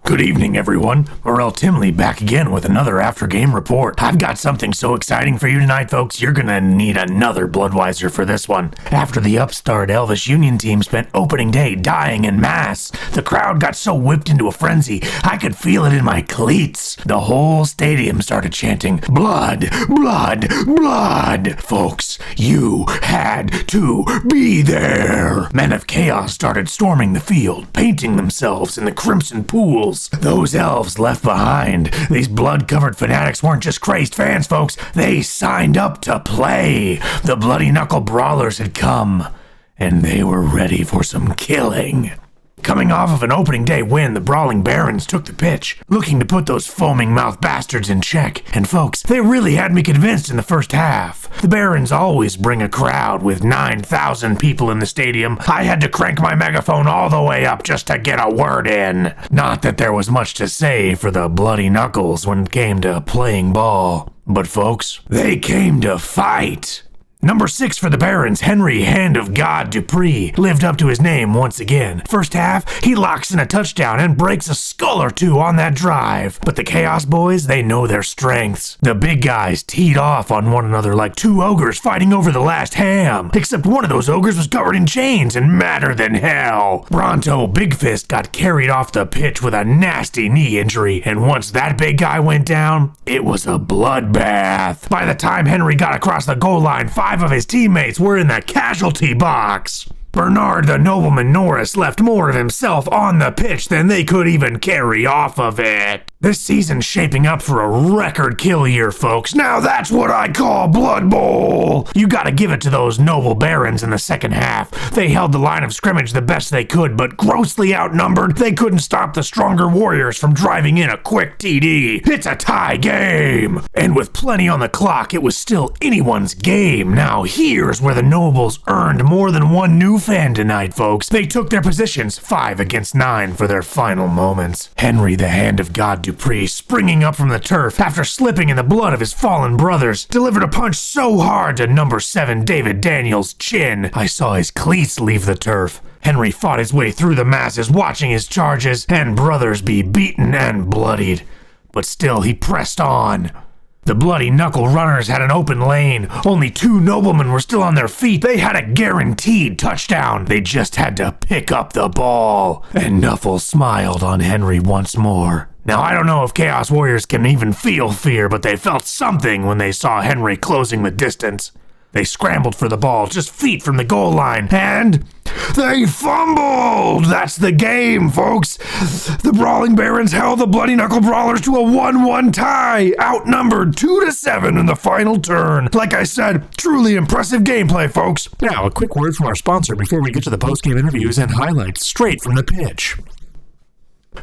Good evening, everyone. Morrel Timmuly back again with another after-game report. I've got something so exciting for you tonight, folks. You're gonna need another Bloodweiser for this one. After the upstart Elvish Union team spent opening day dying en masse, the crowd got so whipped into a frenzy, I could feel it in my cleats. The whole stadium started chanting, "Blood, blood, blood!" Folks, you had to be there. Men of Chaos started storming the field, painting themselves in the crimson pools. Those elves left behind. These blood-covered fanatics weren't just crazed fans, folks. They signed up to play. The bloody knuckle brawlers had come, and they were ready for some killing. Coming off of an opening day win, the Brawling Barons took the pitch, looking to put those foaming mouth bastards in check. And folks, they really had me convinced in the first half. The Barons always bring a crowd with 9,000 people in the stadium. I had to crank my megaphone all the way up just to get a word in. Not that there was much to say for the Bloody Knuckles when it came to playing ball. But folks, they came to fight. Number 6 for the Barons, Henry Hand of God Dupree, lived up to his name once again. First half, he locks in a touchdown and breaks a skull or two on that drive. But the Chaos Boys, they know their strengths. The big guys teed off on one another like two ogres fighting over the last ham. Except one of those ogres was covered in chains and madder than hell. Bronto Big Fist got carried off the pitch with a nasty knee injury, and once that big guy went down, it was a bloodbath. By the time Henry got across the goal line, 5 of his teammates were in the casualty box. Bernard the Nobleman Norris left more of himself on the pitch than they could even carry off of it. This season's shaping up for a record kill year, folks. Now that's what I call Blood Bowl. You gotta give it to those noble barons in the second half. They held the line of scrimmage the best they could, but grossly outnumbered, they couldn't stop the stronger warriors from driving in a quick TD. It's a tie game. And with plenty on the clock, it was still anyone's game. Now here's where the nobles earned more than one new fan tonight, folks. They took their positions 5 against 9 for their final moments. Henry the Hand of God Dupree, springing up from the turf after slipping in the blood of his fallen brothers, delivered a punch so hard to number 7 David Daniels' chin. I saw his cleats leave the turf. Henry fought his way through the masses, watching his charges and brothers be beaten and bloodied. But still he pressed on. The bloody knuckle runners had an open lane. Only 2 noblemen were still on their feet. They had a guaranteed touchdown. They just had to pick up the ball. And Nuffle smiled on Henry once more. Now, I don't know if Chaos Warriors can even feel fear, but they felt something when they saw Henry closing the distance. They scrambled for the ball just feet from the goal line, and they fumbled! That's the game, folks! The Brawling Barons held the Bloody Knuckle Brawlers to a 1-1 tie, outnumbered 2-7 in the final turn. Like I said, truly impressive gameplay, folks. Now, a quick word from our sponsor before we get to the post-game interviews and highlights straight from the pitch.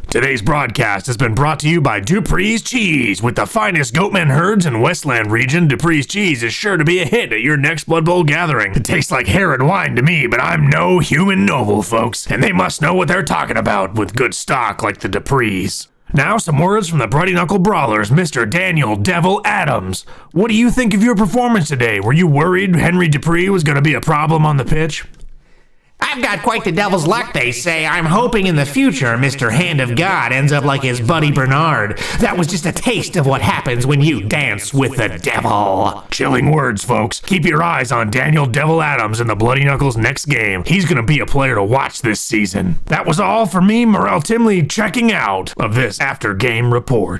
Today's broadcast has been brought to you by Dupree's Cheese. With the finest goatmen herds in Westland region, Dupree's Cheese is sure to be a hit at your next Blood Bowl gathering. It tastes like hair and wine to me, but I'm no human noble, folks, and they must know what they're talking about with good stock like the Duprees. Now some words from the Bloody Knuckle Brawlers, Mr. Daniel Devil Adams. What do you think of your performance today? Were you worried Henry Dupree was going to be a problem on the pitch? I've got quite the devil's luck, they say. I'm hoping in the future Mr. Hand of God ends up like his buddy Bernard. That was just a taste of what happens when you dance with the devil. Chilling words, folks. Keep your eyes on Daniel Devil Adams in the Bloody Knuckles next game. He's gonna be a player to watch this season. That was all for me, Morrel Timmuly, checking out of this after-game report.